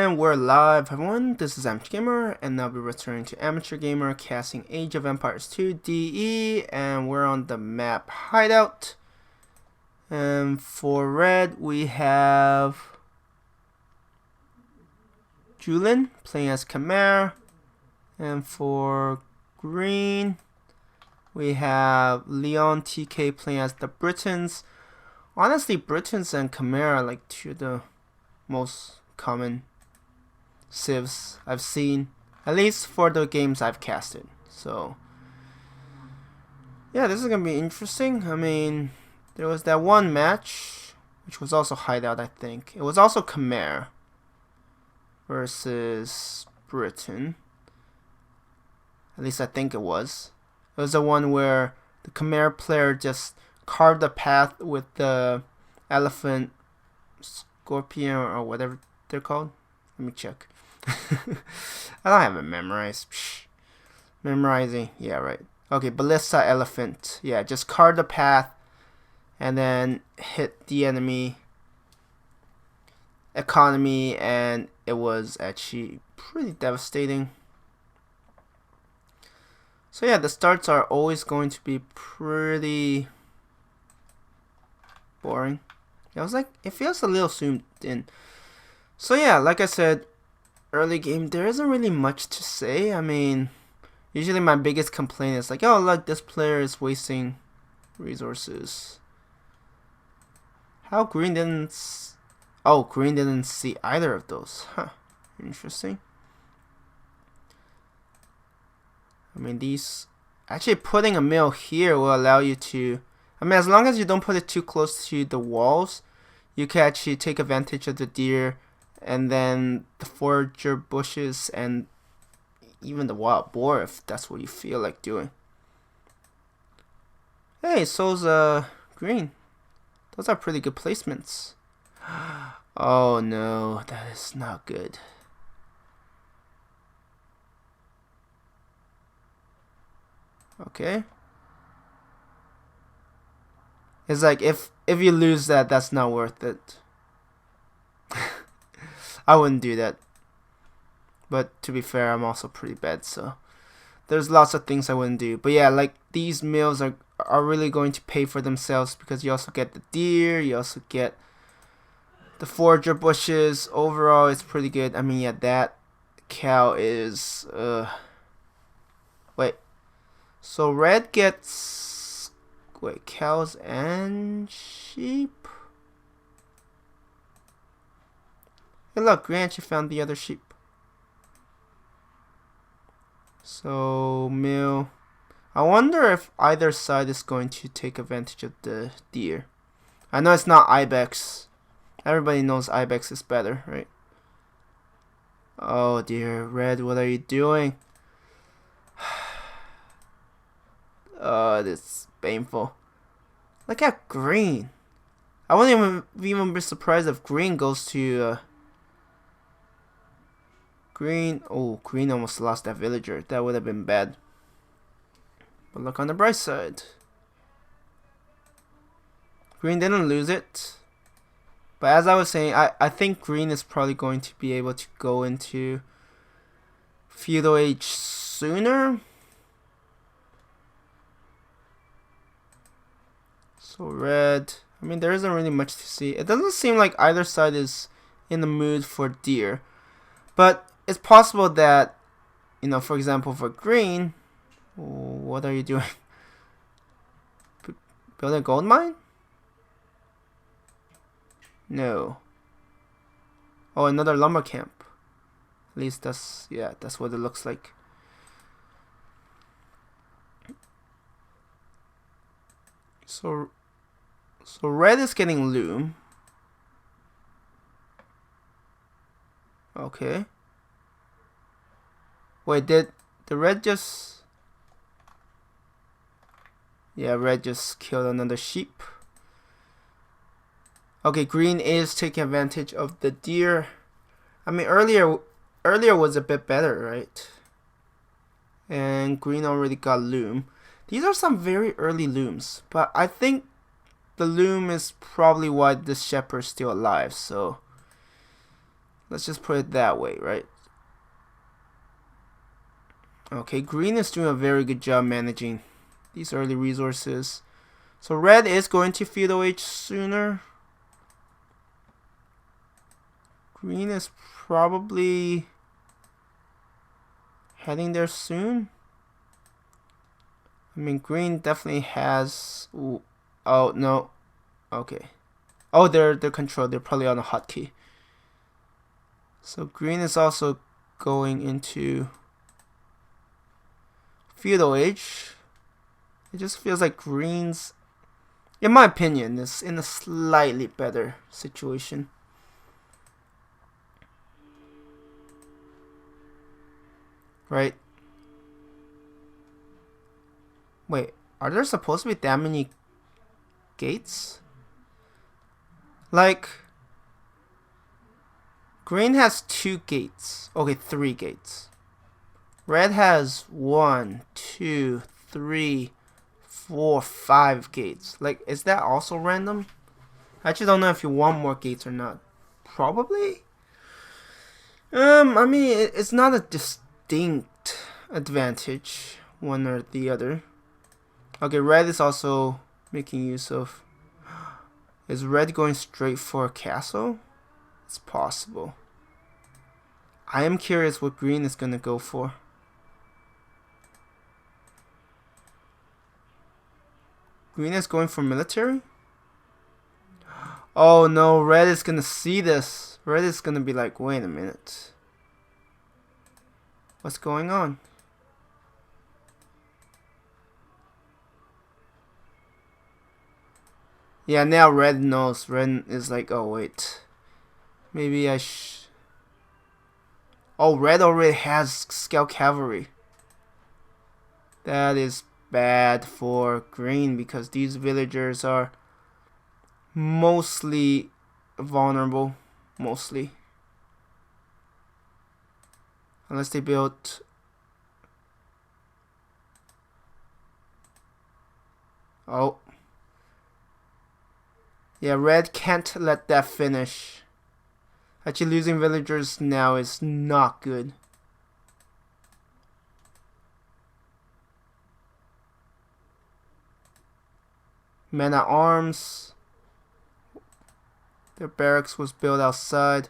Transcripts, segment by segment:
And we're live, everyone. This is amateurgamer, and I'll be returning to amateurgamer casting Age of Empires 2 DE, and we're on the map Hideout. And for red, we have Julin playing as Khmer, and for green, we have Leon TK playing as the Britons. Honestly, Britons and Khmer are like two of the most common civs I've seen, at least for the games I've casted. So yeah, this is gonna be interesting. I mean, there was that one match which was also Hideout, I think. It was also Khmer versus Britain. At least I think it was. It was the one where the Khmer player just carved a path with the elephant scorpion or whatever they're called. Let me check. I don't have it memorized. Psh. Memorizing, yeah, right. Okay, ballista elephant. Yeah, just carve the path and then hit the enemy economy, and it was actually pretty devastating. So yeah, the starts are always going to be pretty boring. I was like, it feels a little zoomed in. So yeah, like I said, early game, there isn't really much to say. I mean, usually my biggest complaint is like, oh look, this player is wasting resources. How green didn't... Oh, green didn't see either of those. Huh, interesting. I mean, these... Actually, putting a mill here will allow you to... I mean, as long as you don't put it too close to the walls, you can actually take advantage of the deer and then the forager bushes and even the wild boar if that's what you feel like doing. Hey, so's green. Those are pretty good placements. Oh no, that is not good. Okay. It's like if you lose that, that's not worth it. I wouldn't do that. But to be fair, I'm also pretty bad, so there's lots of things I wouldn't do. But yeah, like these meals are really going to pay for themselves because you also get the deer, you also get the forager bushes. Overall, it's pretty good. I mean, yeah, that cow is wait. So red gets cows and sheep. Hey look, green actually found the other sheep. So mill. I wonder if either side is going to take advantage of the deer. I know it's not ibex. Everybody knows ibex is better, right? Oh dear, red, what are you doing? Oh, this is painful. Look at green. I wouldn't even be surprised if green goes to green. Oh, green almost lost that villager. That would have been bad. But look on the bright side. Green didn't lose it. But as I was saying, I think green is probably going to be able to go into feudal age sooner. So red. I mean, there isn't really much to see. It doesn't seem like either side is in the mood for deer. But it's possible that, you know, for example, for green, what are you doing? Building a gold mine? No. Oh, another lumber camp. At least that's, yeah, that's what it looks like. So red is getting loom. Okay. Wait, did the red just... Yeah, red just killed another sheep. Okay, green is taking advantage of the deer. I mean, earlier was a bit better, right? And green already got loom. These are some very early looms, but I think the loom is probably why the shepherd's still alive, so Let's just put it that way, right? Okay, green is doing a very good job managing these early resources. So red is going to feudal age sooner. Green is probably heading there soon. I mean, green definitely has... Ooh, oh, no. Okay. Oh, they're controlled. They're probably on a hotkey. So green is also going into feudal age. It just feels like green's, in my opinion, is in a slightly better situation. Right? Wait, are there supposed to be that many gates? Like, green has 2 gates. Okay, 3 gates. Red has 1, 2, 3, 4, 5 gates. Like, is that also random? I actually don't know if you want more gates or not. Probably? I mean, it's not a distinct advantage, one or the other. Okay, red is also making use of... Is red going straight for a castle? It's possible. I am curious what green is going to go for. Green is going for military? Oh no, red is going to see this. Red is going to be like, wait a minute. What's going on? Yeah, now red knows. Red is like, oh wait. Maybe I Oh, red already has scout cavalry. That is bad for green because these villagers are mostly vulnerable. Mostly. Unless they built... Oh. Yeah, red can't let that finish. Actually, losing villagers now is not good. Men at arms. Their barracks was built outside.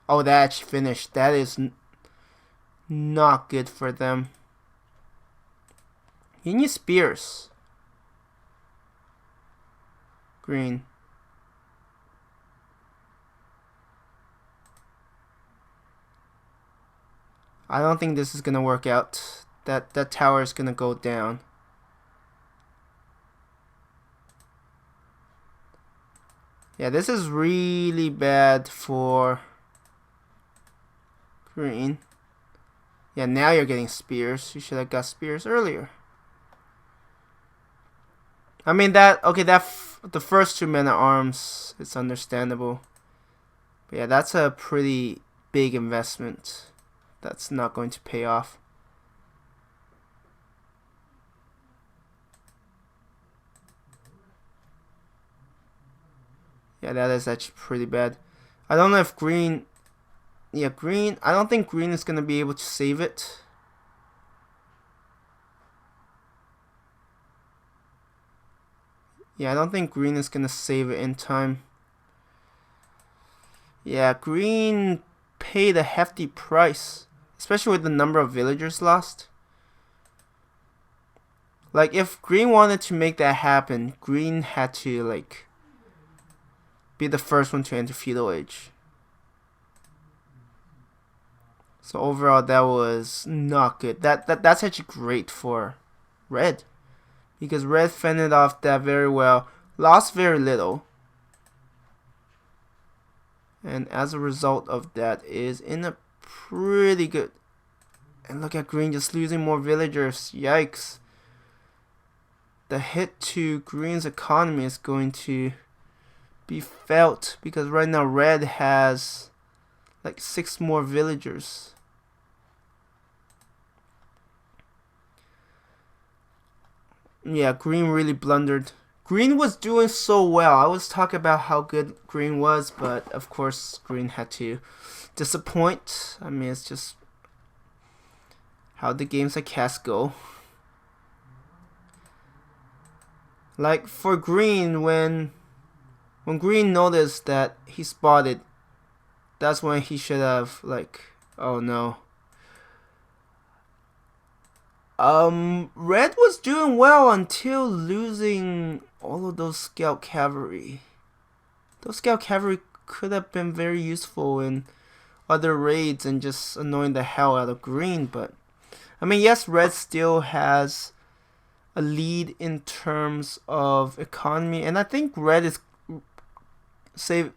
Oh, that actually finished. That is not good for them. You need spears. Green. I don't think this is gonna work out. That tower is gonna go down. Yeah, this is really bad for green. Yeah, now you're getting spears. You should have got spears earlier. I mean the first 2 men at arms, it's understandable. But yeah, that's a pretty big investment. That's not going to pay off. Yeah, that is actually pretty bad. I don't know if green... Yeah, green... I don't think green is going to be able to save it. Yeah, I don't think green is going to save it in time. Yeah, green paid a hefty price. Especially with the number of villagers lost. Like, if green wanted to make that happen, green had to, like, be the first one to enter feudal age. So overall, that was not good. That's actually great for red. Because red fended off that very well. Lost very little. And as a result of that is in a pretty good... And look at green just losing more villagers. Yikes. The hit to green's economy is going to be felt. Because right now red has like 6 more villagers. Yeah, green really blundered. Green was doing so well. I was talking about how good green was, but of course green had to disappoint. I mean, it's just how the games like cast go. Like for green, when green noticed that he spotted, that's when he should have like, oh no. Red was doing well until losing all of those scout cavalry. Those scout cavalry could have been very useful in other raids and just annoying the hell out of green, but I mean, yes, red still has a lead in terms of economy, and I think red is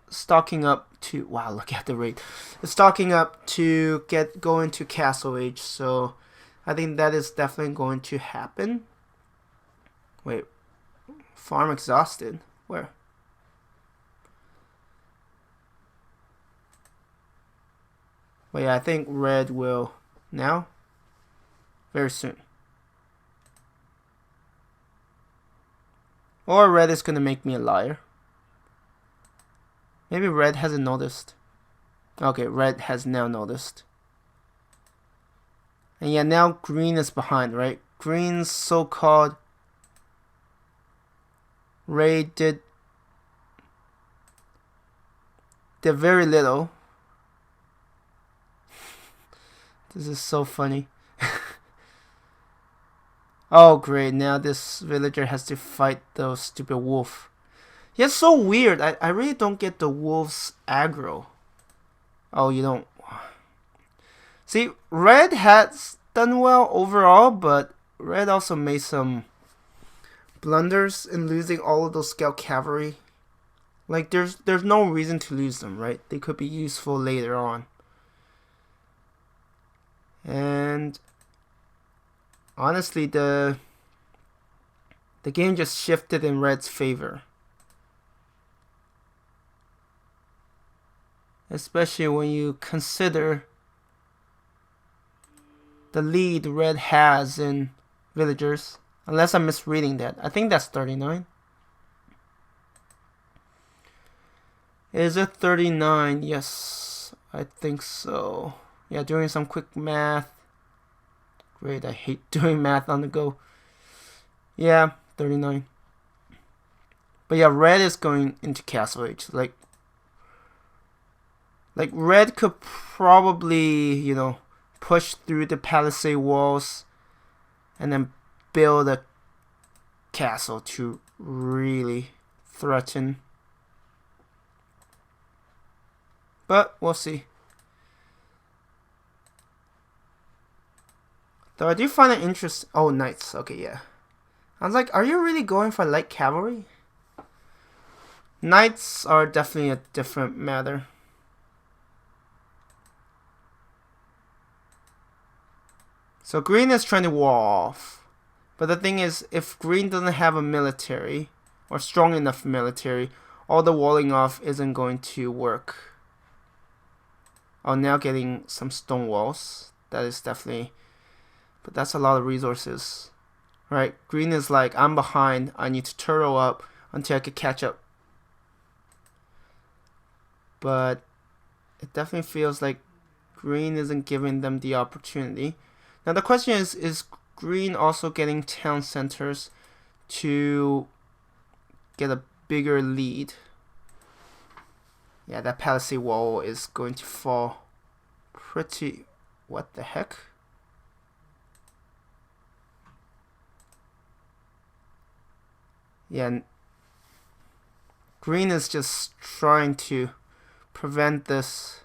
stocking up to, wow, look at the rate. It's stocking up to go into castle age, so I think that is definitely going to happen. Wait, farm exhausted. Where? Well, yeah, I think red will now. Very soon. Or red is gonna make me a liar. Maybe red hasn't noticed. Okay, red has now noticed. And yeah, now green is behind, right? Green's so-called raid did very little. This is so funny. Oh great, now this villager has to fight those stupid wolf. Yeah, it's so weird. I really don't get the wolf's aggro. Oh, you don't. See, red has done well overall, but red also made some blunders in losing all of those scout cavalry. Like there's no reason to lose them, right? They could be useful later on. And honestly, the game just shifted in red's favor. Especially when you consider the lead red has in villagers. Unless I'm misreading that. I think that's 39. Is it 39? Yes, I think so. Yeah, doing some quick math. Great, I hate doing math on the go. Yeah, 39. But yeah, red is going into castle age. Like red could probably, you know, push through the palisade walls and then build a castle to really threaten. But we'll see. Though I do find it interesting. Oh, knights. Okay, yeah. I was like, are you really going for light cavalry? Knights are definitely a different matter. So green is trying to wall off. But the thing is, if green doesn't have a military, or strong enough military, all the walling off isn't going to work. Oh, now getting some stone walls. That is definitely... But that's a lot of resources. Right? Green is like, I'm behind. I need to turtle up until I can catch up. But it definitely feels like green isn't giving them the opportunity. Now the question is green also getting town centers to get a bigger lead? Yeah, that palisade wall is going to fall pretty... What the heck? Yeah, green is just trying to prevent this.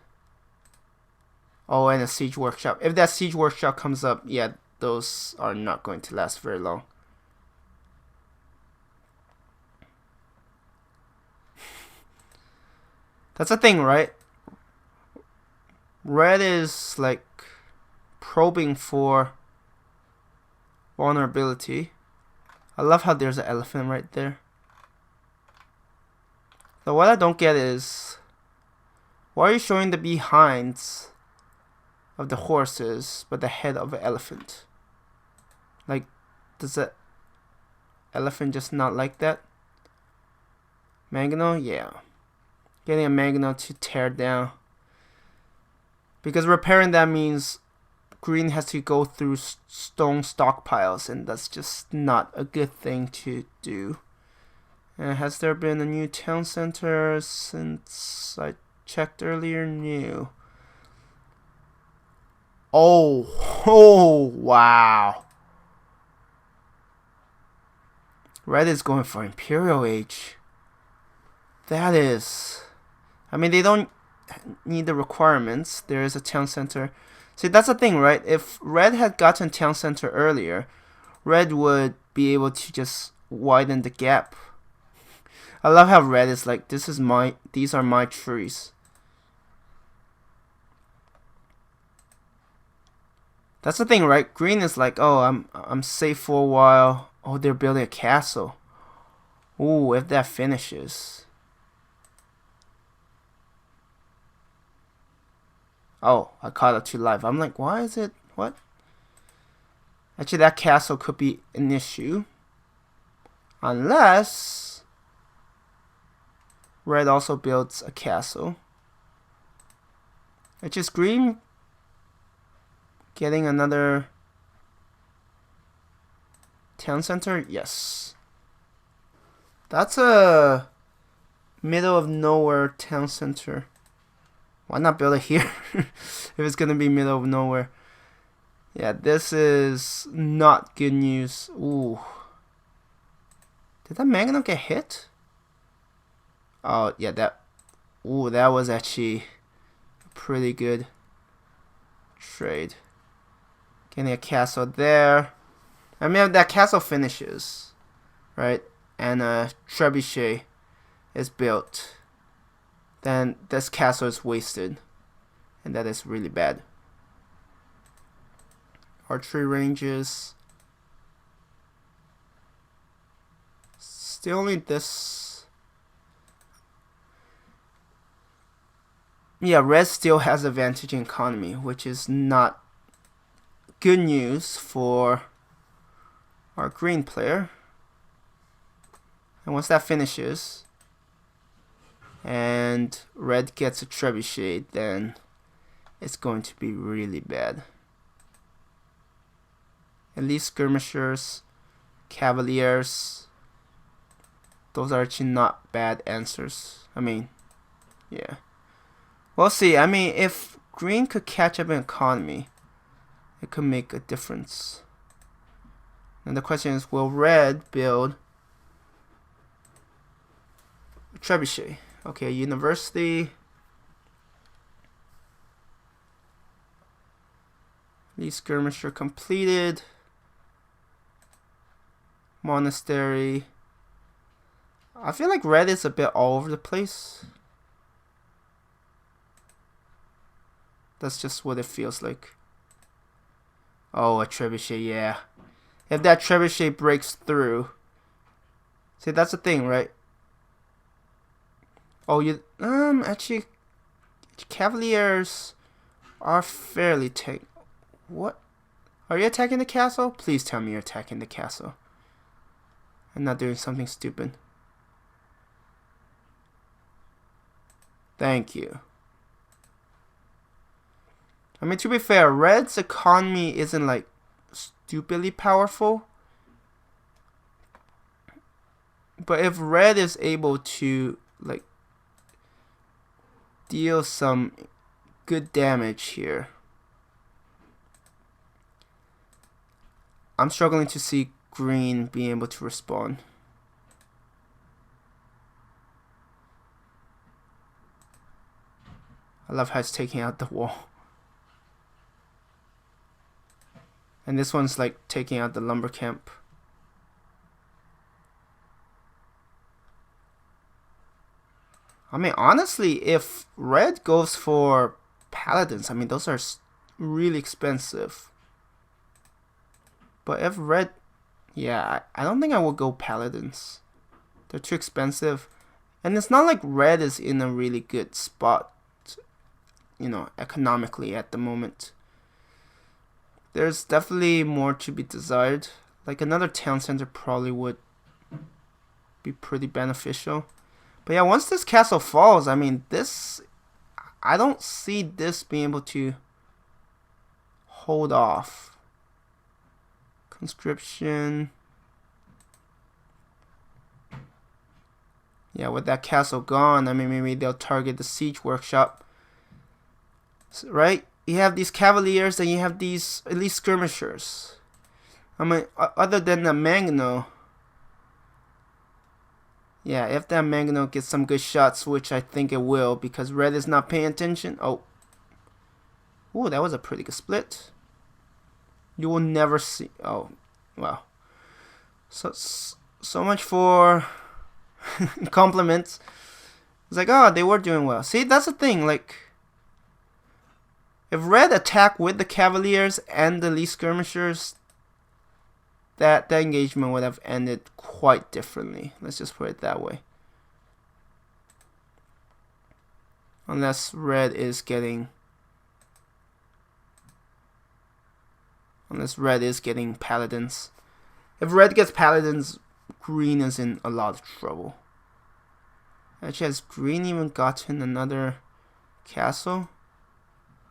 Oh, and a siege workshop. If that siege workshop comes up, yeah, those are not going to last very long. That's the thing, right? Red is like probing for vulnerability. I love how there's an elephant right there. So what I don't get is, why are you showing the behinds of the horses but the head of an elephant? Like, does the elephant just not like that? Mangonel, yeah. Getting a mangonel to tear down. Because repairing that means green has to go through stone stockpiles, and that's just not a good thing to do. And has there been a new town center since I checked earlier? New. Oh, wow. Red is going for Imperial Age. That is... I mean, they don't need the requirements. There is a town center. See, that's the thing, right? If Red had gotten town center earlier, Red would be able to just widen the gap. I love how Red is like, these are my trees. That's the thing, right? Green is like, oh, I'm safe for a while. Oh, they're building a castle. Ooh, if that finishes. Oh, I caught it too live. I'm like, why is it? What? Actually, that castle could be an issue. Unless Red also builds a castle. It's just green getting another town center. Yes. That's a middle of nowhere town center. Why not build it here if it's gonna be middle of nowhere? Yeah, this is not good news. Ooh. Did that mangonel get hit? Oh, yeah, that was actually a pretty good trade. Getting a castle there. I mean, if that castle finishes, right, and a trebuchet is built, then this castle is wasted, and that is really bad. Archery ranges. Still need this. Yeah, red still has advantage in economy, which is not good news for our green player. And once that finishes, and red gets a trebuchet, then it's going to be really bad. At least skirmishers, cavaliers, those are actually not bad answers. I mean, yeah. We'll see. I mean, if green could catch up in economy, it could make a difference. And the question is, will red build a trebuchet? Okay, university. Least skirmisher completed. Monastery. I feel like red is a bit all over the place. That's just what it feels like. Oh, a trebuchet, yeah. If that trebuchet breaks through. See, that's the thing, right? Oh, you actually, cavaliers are fairly tank. What? Are you attacking the castle? Please tell me you're attacking the castle. I'm not doing something stupid. Thank you. I mean, to be fair, red's economy isn't like stupidly powerful. But if red is able to like deal some good damage here, I'm struggling to see green being able to respond. I love how it's taking out the wall. And this one's like taking out the lumber camp. I mean, honestly, if red goes for paladins, I mean, those are really expensive. But if red, yeah, I don't think I will go paladins. They're too expensive. And it's not like red is in a really good spot, you know, economically at the moment. There's definitely more to be desired. Like another town center probably would be pretty beneficial. But yeah, once this castle falls, I mean, this... I don't see this being able to hold off. Conscription. Yeah, with that castle gone, I mean, maybe they'll target the siege workshop. So, right? You have these cavaliers and you have these elite skirmishers. I mean, other than the Mangano. Yeah, if that Mangano gets some good shots, which I think it will, because red is not paying attention. Oh. Ooh, that was a pretty good split. You will never see... Oh, wow. So much for compliments. It's like, oh, they were doing well. See, that's the thing, like... If red attacked with the cavaliers and the elite skirmishers, that engagement would have ended quite differently. Let's just put it that way. Unless red is getting... Unless red is getting paladins. If red gets paladins, green is in a lot of trouble. Actually, has green even gotten another castle?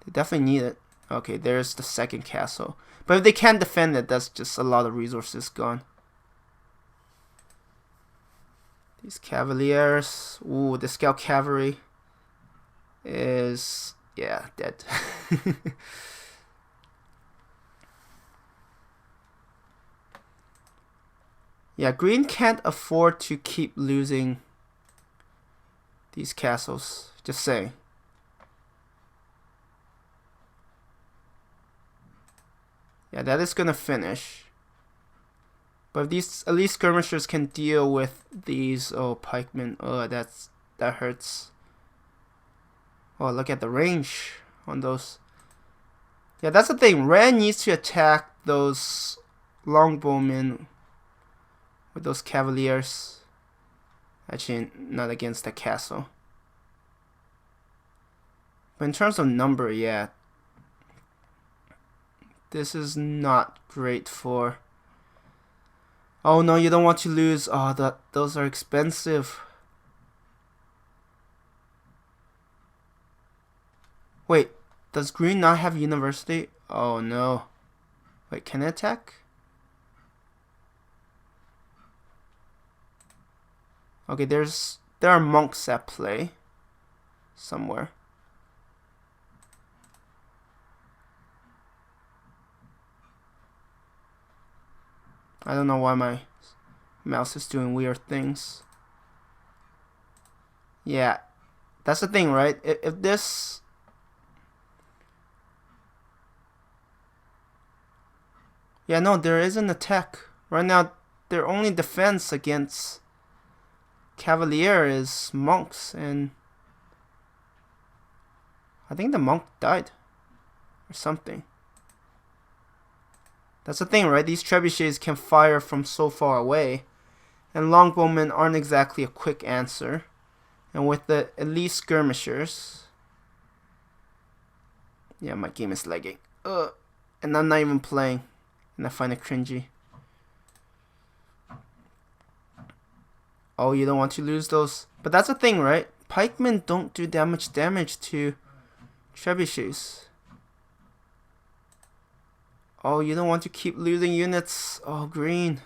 They definitely need it. Okay, there's the second castle. But if they can't defend it, that's just a lot of resources gone. These cavaliers. Ooh, the scout cavalry is... yeah, dead. Yeah, green can't afford to keep losing these castles. Just saying. Yeah, that is gonna finish. But if these elite skirmishers can deal with these, oh, pikemen, oh, that hurts. Oh, look at the range on those. Yeah, that's the thing. Red needs to attack those longbowmen with those cavaliers. Actually, not against the castle. But in terms of number, yeah. This is not great for... Oh no, you don't want to lose. Oh, those are expensive. Wait, does green not have university? Oh no. Wait, can it attack? Okay, there are monks at play somewhere. I don't know why my mouse is doing weird things. Yeah, that's the thing, right? If this... Yeah, no, there is an attack. Right now, their only defense against Cavalier is monks, and I think the monk died or something. That's the thing, right? These trebuchets can fire from so far away, and longbowmen aren't exactly a quick answer. And with the elite skirmishers, yeah, my game is lagging. And I'm not even playing, and I find it cringy. Oh, you don't want to lose those. But that's the thing, right? Pikemen don't do that much damage to trebuchets. Oh, you don't want to keep losing units. Oh, green.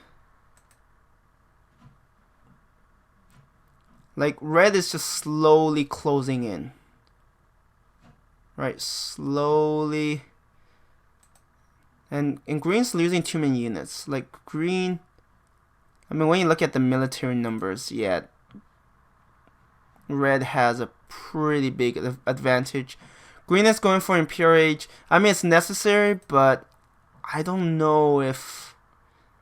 Like, red is just slowly closing in. Right, slowly. And green's losing too many units. Like, green... I mean, when you look at the military numbers, yeah, red has a pretty big advantage. Green is going for Imperial Age. I mean, it's necessary, but I don't know if...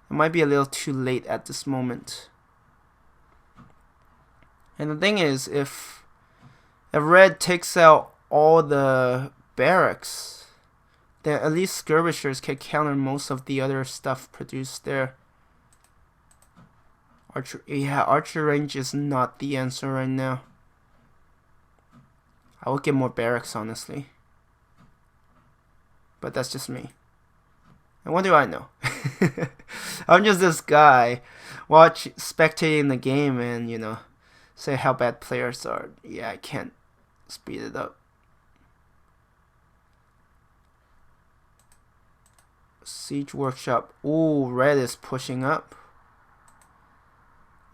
It might be a little too late at this moment. And the thing is, if red takes out all the barracks, then at least skirmishers can counter most of the other stuff produced there. Archer range is not the answer right now. I would get more barracks, honestly. But that's just me. And what do I know? I'm just this guy spectating the game and, you know, say how bad players are. Yeah, I can't speed it up. Siege workshop. Ooh, red is pushing up.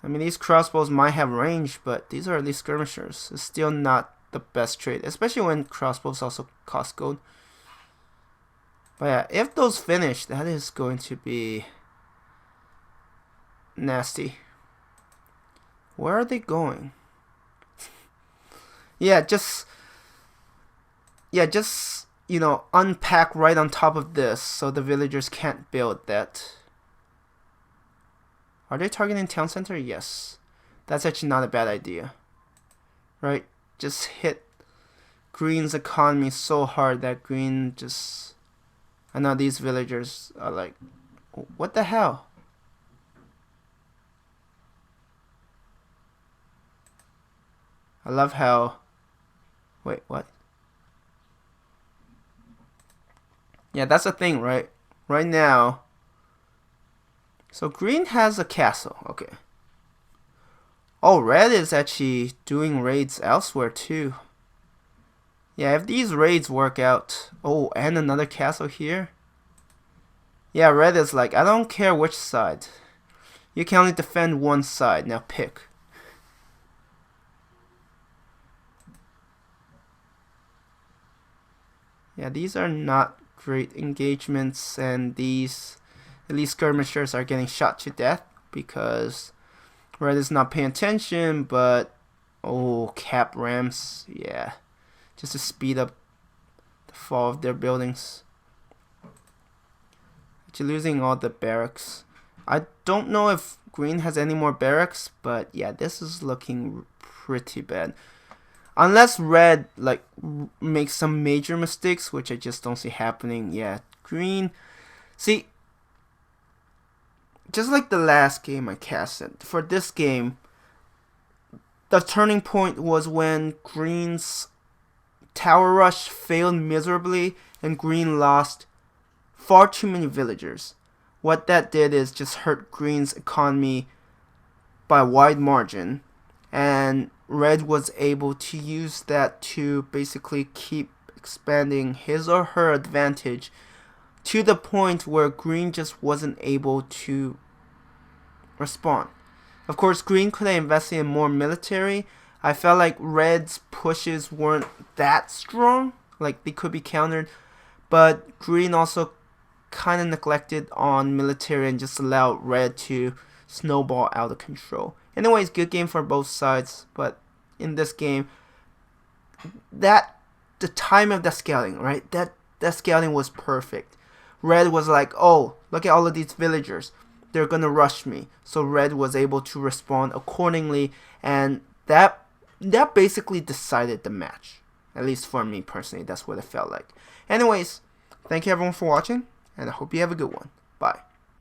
I mean, these crossbows might have range, but these are at least skirmishers. It's still not the best trade, especially when crossbows also cost gold. But yeah, if those finish, that is going to be nasty. Where are they going? Yeah, just you know, unpack right on top of this so the villagers can't build that. Are they targeting town center? Yes. That's actually not a bad idea. Right? Just hit green's economy so hard that green just... I know these villagers are like, what the hell? I love how... Wait, what? Yeah, that's the thing, right? Right now... So green has a castle, okay. Oh, red is actually doing raids elsewhere too. Yeah, if these raids work out... Oh, and another castle here? Yeah, red is like, I don't care which side. You can only defend one side, now pick. Yeah, these are not great engagements, and these elite skirmishers are getting shot to death because red is not paying attention, but oh, cap rams, yeah, just to speed up the fall of their buildings. Actually losing all the barracks. I don't know if green has any more barracks, but yeah, this is looking pretty bad. Unless red like makes some major mistakes, which I just don't see happening. Yeah, green. See, just like the last game I casted, for this game, the turning point was when green's tower rush failed miserably and green lost far too many villagers. What that did is just hurt green's economy by a wide margin, and red was able to use that to basically keep expanding his or her advantage to the point where green just wasn't able to respond. Of course, green could have invested in more military. I felt like red's pushes weren't that strong, like they could be countered, but green also kind of neglected on military and just allowed red to snowball out of control. Anyways, good game for both sides, but in this game, the time of the scouting, right? That scouting was perfect. Red was like, oh, look at all of these villagers. They're gonna rush me. So red was able to respond accordingly, and that basically decided the match. At least for me personally, that's what it felt like. Anyways, thank you everyone for watching, and I hope you have a good one.